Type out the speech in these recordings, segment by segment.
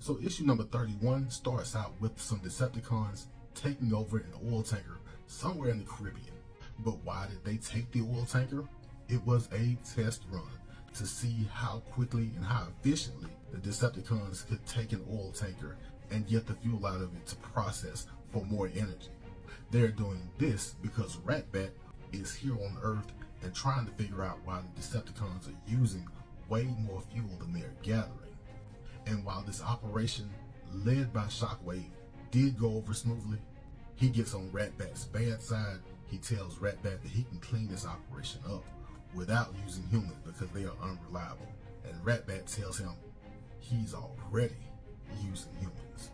So issue number 31 starts out with some Decepticons taking over an oil tanker somewhere in the Caribbean. But why did they take the oil tanker? It was a test run to see how quickly and how efficiently the Decepticons could take an oil tanker and get the fuel out of it to process for more energy. They're doing this because Ratbat is here on Earth and trying to figure out why the Decepticons are using way more fuel than they're gathering. And while this operation, led by Shockwave, did go over smoothly, he gets on Ratbat's bad side. He tells Ratbat that he can clean this operation up without using humans because they are unreliable. And Ratbat tells him he's already using humans.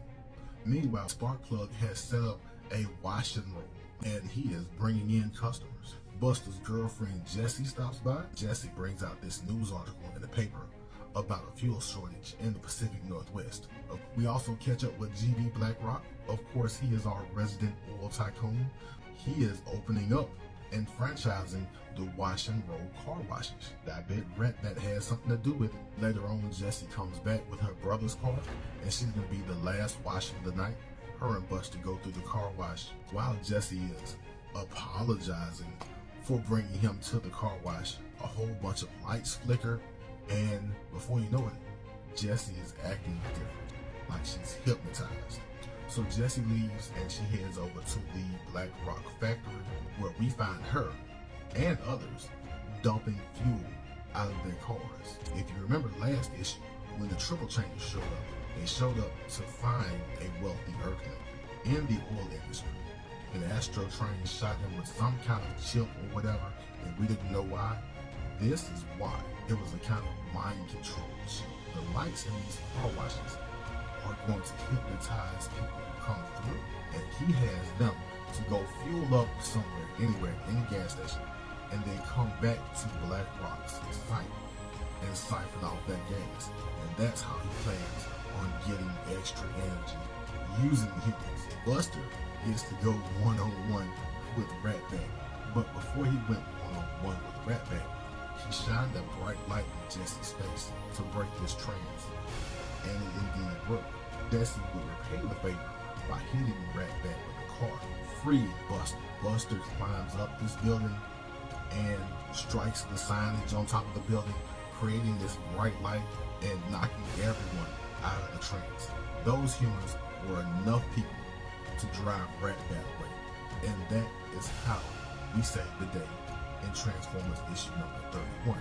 Meanwhile, Sparkplug has set up a washing room and he is bringing in customers. Buster's girlfriend Jessie stops by. Jessie brings out this news article in the paper about a fuel shortage in the Pacific Northwest. We also catch up with GB Blackrock. Of course, he is our resident oil tycoon. He is opening up and franchising the wash and roll car washes. I bet Ratbat has something to do with it. Later on, Jessie comes back with her brother's car and she's gonna be the last wash of the night. Her and Buster go through the car wash while Jessie is apologizing for bringing him to the car wash. A whole bunch of lights flicker, and before you know it, Jessie is acting different, like she's hypnotized. So Jessie leaves and she heads over to the Black Rock factory where we find her and others dumping fuel out of their cars. If you remember last issue, when the Triple Changers showed up, they showed up to find a wealthy Earthling in the oil industry. And Astro Train shot him with some kind of chip or whatever, and we didn't know why. This is why. It was a kind of mind control chip. The lights in these car washes are going to hypnotize people who come through, and he has them to go fuel up somewhere, anywhere, any gas station, and then come back to Black Rock's site and siphon off that gas. And that's how he plans on getting extra energy using humans. Buster gets to go one-on-one with Ratbat, but before he went one-on-one with Ratbat, he shined a bright light in Jessie's face to break this trance, and it indeed broke. Jessie would repay the favor by hitting Ratbat with a car, freeing Buster. Buster climbs up this building and strikes the signage on top of the building, creating this bright light and knocking everyone out of the trance. Those humans were enough people to drive Ratbat away, and that is how we save the day in Transformers issue number 31.